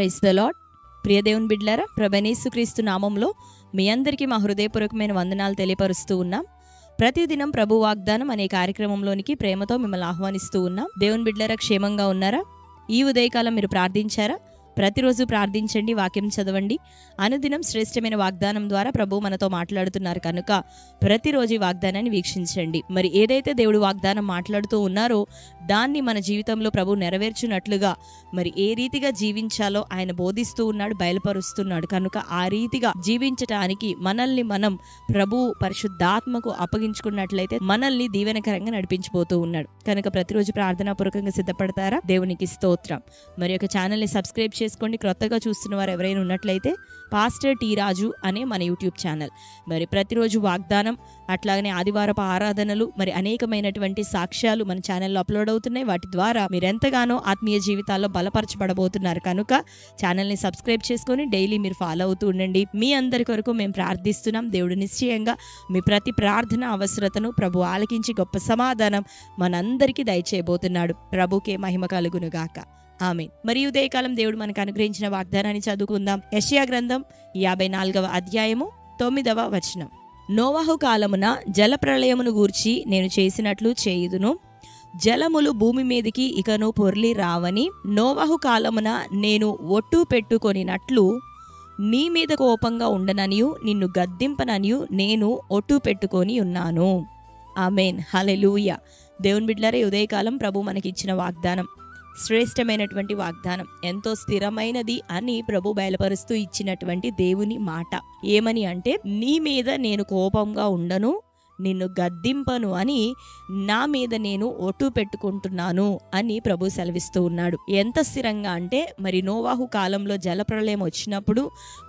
Praise the lord. ప్రియ దేవుని బిడ్డలారా, ప్రభువైన యేసుక్రీస్తు నామంలో మీ అందరికీ మా హృదయపూర్వకమైన వందనాలు తెలియపరుస్తూ ఉన్నాం. ప్రతిదినం ప్రభు వాగ్దానం అనే కార్యక్రమంలోనికి ప్రేమతో మిమ్మల్ని ఆహ్వానిస్తూ ఉన్నాం. దేవుని బిడ్డలారా, క్షేమంగా ఉన్నారా? ఈ ఉదయకాలం మీరు ప్రార్థించారా? ప్రతిరోజు ప్రార్థించండి, వాక్యం చదవండి. అనుదినం శ్రేష్టమైన వాగ్దానం ద్వారా ప్రభు మనతో మాట్లాడుతున్నారు కనుక ప్రతిరోజు ఈ వాగ్దానాన్ని వీక్షించండి. మరి ఏదైతే దేవుడు వాగ్దానం మాట్లాడుతూ ఉన్నారో దాన్ని మన జీవితంలో ప్రభు నెరవేర్చున్నట్లుగా మరి ఏ రీతిగా జీవించాలో ఆయన బోధిస్తూ ఉన్నాడు, బయలుపరుస్తున్నాడు. కనుక ఆ రీతిగా జీవించటానికి మనల్ని మనం ప్రభు పరిశుద్ధాత్మకు అప్పగించుకున్నట్లయితే మనల్ని దీవెనకరంగా నడిపించబోతూ ఉన్నాడు. కనుక ప్రతిరోజు ప్రార్థనాపూర్వకంగా సిద్ధపడతారా? దేవునికి స్తోత్రం. మరి ఒక ఛానల్ని సబ్స్క్రైబ్ చేసుకోండి. క్రొత్తగా చూస్తున్న వారు ఎవరైనా ఉన్నట్లయితే పాస్టర్ టి రాజు అనే మన యూట్యూబ్ ఛానల్. మరి ప్రతిరోజు వాగ్దానం, అట్లాగనే ఆదివారపు ఆరాధనలు, మరి అనేకమైనటువంటి సాక్ష్యాలు మన ఛానల్లో అప్లోడ్ అవుతున్నాయి. వాటి ద్వారా మీరు ఎంతగానో ఆత్మీయ జీవితాల్లో బలపరచబడబోతున్నారు. కనుక ఛానల్ని సబ్స్క్రైబ్ చేసుకొని డైలీ మీరు ఫాలో అవుతూ ఉండండి. మీ అందరి కొరకు మేము ప్రార్థిస్తున్నాం. దేవుడు నిశ్చయంగా మీ ప్రతి ప్రార్థన అవసరతను ప్రభు ఆలకించి గొప్ప సమాధానం మనందరికీ దయచేయబోతున్నాడు. ప్రభుకే మహిమ కలుగును గాక. ఆమేన్. మరి ఉదయకాలం దేవుడు మనకు అనుగ్రహించిన వాగ్దానాన్ని చదువుకుందాం. యెషయా గ్రంథం 54వ అధ్యాయము 9వ వచనం. నోవహు కాలమున జల ప్రళయమును గూర్చి నేను చేసినట్లు చేయుదును. జలములు భూమి మీదికి ఇకను పొర్లి రావని నోవహు కాలమున నేను ఒట్టు పెట్టుకొనినట్లు నీ మీద కోపంగా ఉండననియు నిన్ను గద్దింపననియు నేను ఒట్టు పెట్టుకొని ఉన్నాను. ఆమేన్. హల్లెలూయా. దేవుని బిడ్డలారా, ఉదయకాలం ప్రభు మనకిచ్చిన వాగ్దానం శ్రేష్టమైనటువంటి వాగ్దానం, ఎంతో స్థిరమైనది అని ప్రభు బయలుపరుస్తూ ఇచ్చినటువంటి దేవుని మాట. ఏమని అంటే, నీ మీద నేను కోపంగా ఉండను, నిన్ను గద్దింపను అని నా మీద నేను ఒట్టు పెట్టుకుంటున్నాను అని ప్రభు సెలవిస్తూ ఉన్నాడు. ఎంత స్థిరంగా అంటే, మరి నోవాహు కాలంలో జలప్రళయం వచ్చినప్పుడు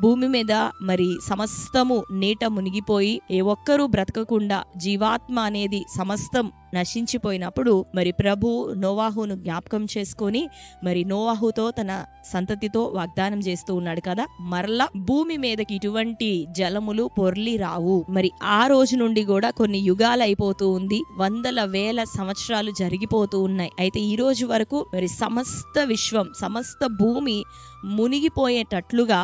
భూమి మీద మరి సమస్తము నీట మునిగిపోయి ఏ ఒక్కరూ బ్రతకకుండా జీవాత్మ అనేది సమస్తం నశించిపోయినప్పుడు మరి ప్రభు నోవాహును జ్ఞాపకం చేసుకొని మరి నోవాహుతో తన సంతతితో వాగ్దానం చేస్తూ ఉన్నాడు కదా, మరలా భూమి మీదకి ఇటువంటి జలములు పొర్లి రావు. మరి ఆ రోజు నుండి కూడా కొన్ని యుగాలు అయిపోతూ ఉంది, వందల వేల సంవత్సరాలు జరిగిపోతూ ఉన్నాయి. అయితే ఈ రోజు వరకు మరి సమస్త విశ్వం, సమస్త భూమి మునిగిపోయేటట్లుగా,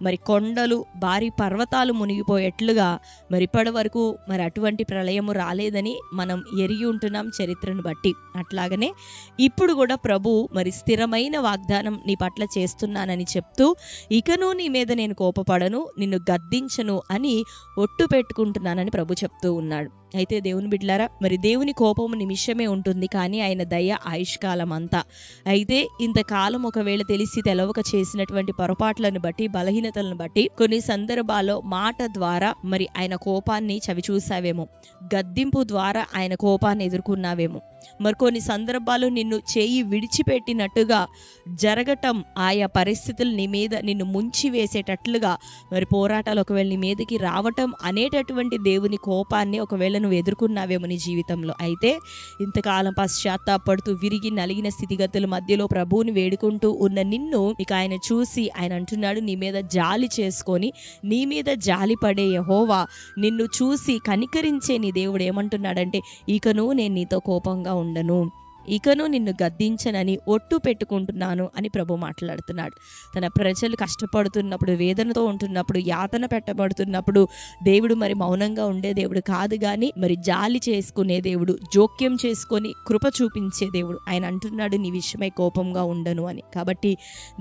మరి కొండలు, భారీ పర్వతాలు మునిగిపోయేట్లుగా మరి ఇప్పటి వరకు మరి అటువంటి ప్రళయము రాలేదని మనం ఎరిగి ఉంటున్నాం చరిత్రను బట్టి. అట్లాగనే ఇప్పుడు కూడా ప్రభు మరి స్థిరమైన వాగ్దానం నీ పట్ల చేస్తున్నానని చెప్తూ, ఇకను నీ మీద నేను కోపపడను, నిన్ను గద్దించను అని ఒట్టు పెట్టుకుంటున్నానని ప్రభు చెప్తూ ఉన్నాడు. అయితే దేవుని బిడ్డలారా, మరి దేవుని కోపము నిమిషమే ఉంటుంది, కానీ ఆయన దయ ఆయుష్కాలం అంతా. అయితే ఇంతకాలం ఒకవేళ తెలిసి తెలవక చేసినటువంటి పొరపాట్లను బట్టి, బలహీనతలను బట్టి కొన్ని సందర్భాల్లో మాట ద్వారా మరి ఆయన కోపాన్ని చవిచూసావేమో, గద్దింపు ద్వారా ఆయన కోపాన్ని ఎదుర్కొన్నావేమో. మరి కొన్ని సందర్భాలు నిన్ను చేయి విడిచిపెట్టినట్టుగా జరగటం, ఆయా పరిస్థితులు నీ మీద నిన్ను ముంచి వేసేటట్లుగా మరి పోరాటాలు ఒకవేళ నీ మీదకి రావటం అనేటటువంటి దేవుని కోపాన్ని ఒకవేళ నువ్వు ఎదుర్కొన్నావేమో నీ జీవితంలో. అయితే ఇంతకాలం పశ్చాత్తాపడుతూ విరిగి నలిగిన స్థితిగతుల మధ్యలో ప్రభువుని వేడుకుంటూ ఉన్న నిన్ను ఇక ఆయన చూసి ఆయన అంటున్నాడు, నీ మీద జాలి చేసుకొని, నీ మీద జాలి పడే యెహోవా నిన్ను చూసి కనికరించే నీ దేవుడు ఏమంటున్నాడంటే, ఇకను నేను నీతో కోపంగా ఉండను, ఇకను నిన్ను గద్దించనని ఒట్టు పెట్టుకుంటున్నాను అని ప్రభు మాట్లాడుతున్నాడు. తన ప్రజలు కష్టపడుతున్నప్పుడు, వేదనతో ఉంటున్నప్పుడు, యాతన పెట్టబడుతున్నప్పుడు దేవుడు మరి మౌనంగా ఉండే దేవుడు కాదు, కానీ మరి జాలి చేసుకునే దేవుడు, జోక్యం చేసుకొని కృప చూపించే దేవుడు. ఆయన అంటున్నాడు, నీ విషయమై కోపంగా ఉండను అని. కాబట్టి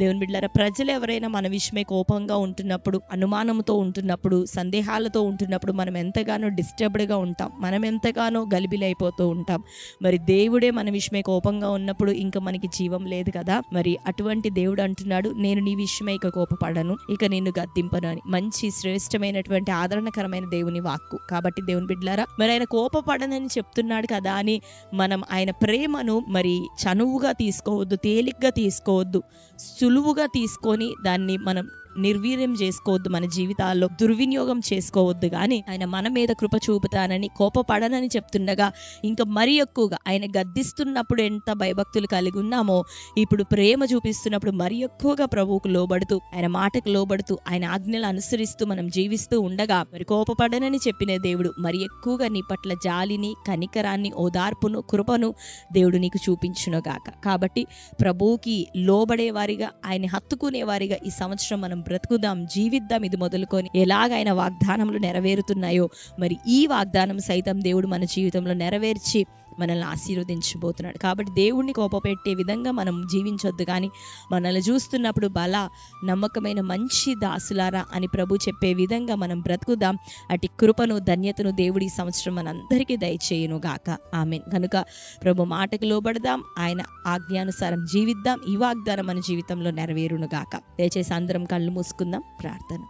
దేవుని బిడ్డలారా, ప్రజలు ఎవరైనా మన విషయమై కోపంగా ఉంటున్నప్పుడు, అనుమానంతో ఉంటున్నప్పుడు, సందేహాలతో ఉంటున్నప్పుడు మనం ఎంతగానో డిస్టర్బ్డ్గా ఉంటాం, మనం ఎంతగానో గలిబిలైపోతూ ఉంటాం. మరి దేవుడే మన విషయమై కోపంగా ఉన్నప్పుడు ఇంకా మనకి జీవం లేదు కదా. మరి అటువంటి దేవుడు అంటున్నాడు, నేను నీ విషయమై ఇక కోపపడను, ఇక నిన్ను గద్దింపను అని. మంచి శ్రేష్టమైనటువంటి ఆదరణకరమైన దేవుని వాక్కు. కాబట్టి దేవుని బిడ్డలారా, మరి ఆయన కోపపడనని చెప్తున్నాడు కదా అని మనం ఆయన ప్రేమను మరి చనువుగా తీసుకోవద్దు, తేలిగ్గా తీసుకోవద్దు. సులువుగా తీసుకొని దాన్ని మనం నిర్వీర్యం చేసుకోవద్దు, మన జీవితాల్లో దుర్వినియోగం చేసుకోవద్దు. కానీ ఆయన మన మీద కృప చూపుతానని, కోపపడనని చెప్తుండగా ఇంకా మరీ ఎక్కువగా ఆయన గద్దిస్తున్నప్పుడు ఎంత భయభక్తులు కలిగి ఉన్నామో, ఇప్పుడు ప్రేమ చూపిస్తున్నప్పుడు మరీ ఎక్కువగా ప్రభువుకు లోబడుతూ, ఆయన మాటకు లోబడుతూ, ఆయన ఆజ్ఞలు అనుసరిస్తూ మనం జీవిస్తూ ఉండగా మరి కోపపడనని చెప్పిన దేవుడు మరి ఎక్కువగా నీ పట్ల జాలిని, కనికరాన్ని, ఓదార్పును, కృపను దేవుడు నీకు చూపించునుగాక. కాబట్టి ప్రభువుకి లోబడే వారిగా, ఆయన హత్తుకునే వారిగా ఈ సంవత్సరం మనం బ్రతుకుదాం, జీవిద్దాం. ఇది మొదలుకొని ఎలాగ ఆయన వాగ్దానములు నెరవేరుతున్నాయో మరి ఈ వాగ్దానం సైతం దేవుడు మన జీవితంలో నెరవేర్చి మనల్ని ఆశీర్వదించబోతున్నాడు. కాబట్టి దేవుణ్ణి కోపపెట్టే విధంగా మనం జీవించొద్దు, కానీ మనల్ని చూస్తున్నప్పుడు బల నమ్మకమైన మంచి దాసులారా అని ప్రభు చెప్పే విధంగా మనం బ్రతుకుదాం. అటు కృపను, ధన్యతను దేవుడి సంవత్సరం మనందరికీ దయచేయును గాక. ఆమేన్. కనుక ప్రభు మాటకు లోబడదాం, ఆయన ఆజ్ఞానుసారం జీవిద్దాం. ఈ వాగ్దానం మన జీవితంలో నెరవేరును గాక. దయచేసి అందరం కళ్ళు మూసుకుందాం. ప్రార్థన.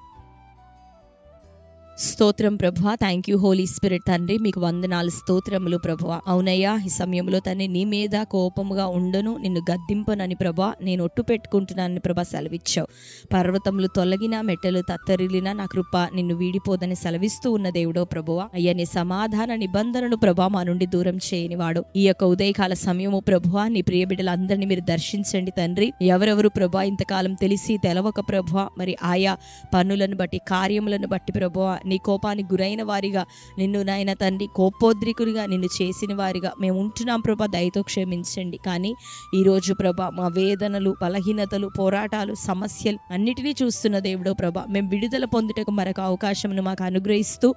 స్తోత్రం ప్రభువా, థ్యాంక్ యూ హోలీ స్పిరిట్ తండ్రి, మీకు వందనాలు, స్తోత్రములు ప్రభువా. అవునయ్యా, ఈ సమయంలో తండ్రి నీ మీద కోపముగా ఉండను, నిన్ను గద్దింపనని ప్రభా నేను ఒట్టు పెట్టుకుంటున్నానని ప్రభా సెలవిచ్చావు. పర్వతములు తొలగినా, మెట్టలు తత్తరిల్లినా నా కృప నిన్ను వీడిపోదని సెలవిస్తూ ఉన్న దేవుడో ప్రభువా. అయ్యా, నీ సమాధాన నిబంధనను ప్రభా మా నుండి దూరం చేయని వాడు. ఈ యొక్క ఉదయకాల సమయము ప్రభువా, నీ ప్రియ బిడ్డలందరినీ మీరు దర్శించండి తండ్రి. ఎవరెవరు ప్రభా ఇంతకాలం తెలిసి తెలవక ప్రభువా మరి ఆయా పనులను బట్టి, కార్యములను బట్టి ప్రభువా నీ కోపానికి గురైన వారిగా, నిన్ను నాయన తండ్రి కోపోద్రికునిగా నిన్ను చేసిన వారిగా మేము ఉంటున్నాం ప్రభా, దయతో క్షమించండి. కానీ ఈరోజు ప్రభా మా వేదనలు, బలహీనతలు, పోరాటాలు, సమస్యలు అన్నిటినీ చూస్తున్న దేవుడో ప్రభా, మేము విడుదల పొందుటకు మరొక అవకాశమును మాకు అనుగ్రహిస్తూ,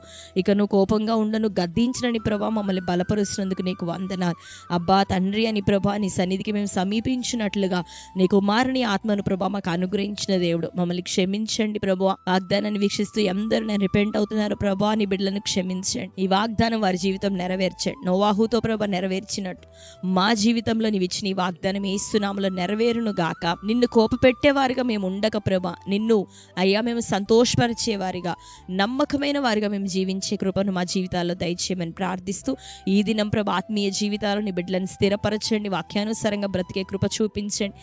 ఇక నువ్వు కోపంగా ఉండను, గద్దించనని ప్రభా మమ్మల్ని బలపరుస్తున్నందుకు నీకు వందనాలు. అబ్బా తండ్రి అని ప్రభా నీ సన్నిధికి మేము సమీపించినట్లుగా నీ కుమారుని ఆత్మను ప్రభా మాకు అనుగ్రహించిన దేవుడు, మమ్మల్ని క్షమించండి ప్రభా. వాగ్దానాన్ని వీక్షిస్తూ ఎందరూ నేను రిపెంట్ అవుతున్నారు ప్రభా, నీ బిడ్డలను క్షమించండి. ఈ వాగ్దానం వారి జీవితం నెరవేర్చండి. నోవాహుతో ప్రభా నెరవేర్చినట్టు మా జీవితంలో నీవు ఇచ్చిన ఈ వాగ్దానం యేసు నామములో నెరవేరును గాక. నిన్ను కోపపెట్టేవారిగా మేము ఉండక ప్రభా, నిన్ను అయ్యా మేము సంతోషపరిచేవారిగా, నమ్మకమైన వారిగా మేము జీవించే కృపను మా జీవితాల్లో దయచేయమని ప్రార్థిస్తూ, ఈ దినం ప్రభా ఆత్మీయ జీవితాలు నీ బిడ్డలను స్థిరపరచండి, వాక్యానుసారంగా బ్రతికే కృప చూపించండి.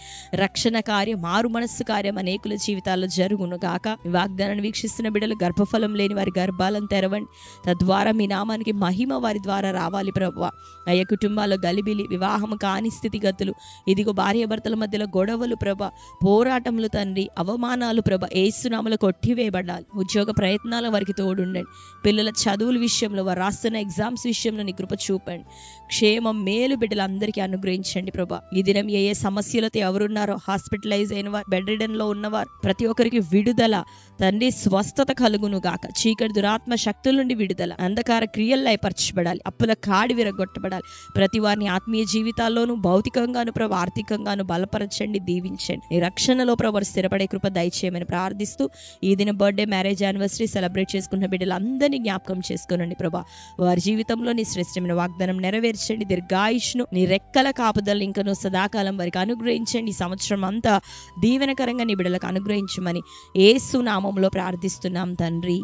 రక్షణ కార్యం, మారు మనస్సు కార్యం అనేకుల జీవితాల్లో జరుగును గాక. ఈ వాగ్దానాన్ని వీక్షిస్తున్న బిడ్డలు గర్భఫలం లేని వారి గర్భాలను తెరవండి, తద్వారా మీ నామానికి మహిమ వారి ద్వారా రావాలి ప్రభువా. అయ్యా, కుటుంబాల్లో గలిబిలి, వివాహము కాని స్థితిగతులు, ఇదిగో భార్యాభర్తల మధ్యలో గొడవలు ప్రభా, పోరాటములు తండ్రి, అవమానాలు ప్రభా యేసు నామములో కొట్టివేయబడాలి. ఉద్యోగ ప్రయత్నాలు వారికి తోడుండండి. పిల్లల చదువుల విషయంలో, వారు రాస్తున్న ఎగ్జామ్స్ విషయంలో నీ కృప చూపండి. క్షేమం, మేలు బిడ్డలందరికీ అనుగ్రహించండి ప్రభా. ఈ దినం ఏ ఏ సమస్యలతో ఎవరున్నారో, హాస్పిటలైజ్ అయిన వారు, బెడ్ రిడన్ లో ఉన్నవారు ప్రతి ఒక్కరికి విడుదల తండ్రి, స్వస్థత కలుగును గాక. చీకటి దురాత్మ శక్తుల నుండి విడుదల, అంధకార క్రియలు లయపరచబడాలి, అప్పుల కాడి విరగొట్టబడాలి. ప్రతి వారిని ఆత్మీయ జీవితాల్లోనూ, భౌతికంగాను ప్రభు ఆర్థికంగాను బలపరచండి, దీవించండి. నీ రక్షణలో ప్రభు స్థిరపడే కృప దయచేయమని ప్రార్థిస్తూ, ఈ దిన బర్త్డే, మ్యారేజ్ యానివర్సరీ సెలబ్రేట్ చేసుకున్న బిడ్డలందరినీ జ్ఞాపకం చేసుకోనండి ప్రభా. వారి జీవితంలో నీ శ్రేష్టమైన వాగ్దానం నెరవేర్చండి. దీర్ఘాయుష్ను, నీ రెక్కల కాపుదల ఇంకను సదాకాలం వారికి అనుగ్రహించండి. ఈ సంవత్సరం అంతా దీవెనకరంగా నీ బిడ్డలకు అనుగ్రహించమని యేసు నామములో ప్రార్థిస్తున్నాం తండ్రి.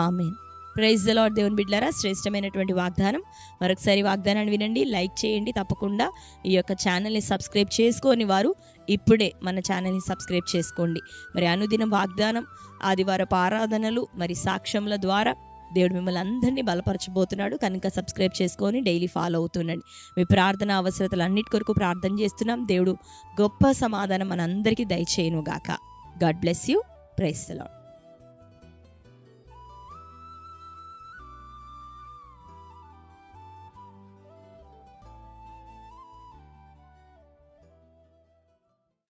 ఆమేన్. Praise the lord. దేవుని బిడ్డలారా, శ్రేష్టమైనటువంటి వాగ్దానం. మరొకసారి వాగ్దానాన్ని వినండి, లైక్ చేయండి. తప్పకుండా ఈ యొక్క ఛానల్ని సబ్స్క్రైబ్ చేసుకోని వారు ఇప్పుడే మన ఛానల్ని సబ్స్క్రైబ్ చేసుకోండి. మరి అనుదినం వాగ్దానం, ఆదివారపు ఆరాధనలు, మరి సాక్ష్యముల ద్వారా దేవుడు మిమ్మల్ని అందరినీ బలపరచబోతున్నాడు. కనుక సబ్స్క్రైబ్ చేసుకొని డైలీ ఫాలో అవుతుండండి. మీ ప్రార్థన అవసరతలు అన్నిటి కొరకు ప్రార్థన చేస్తున్నాం. దేవుడు గొప్ప సమాధానం మనందరికీ దయచేయును గాక. God bless you. Praise the lord.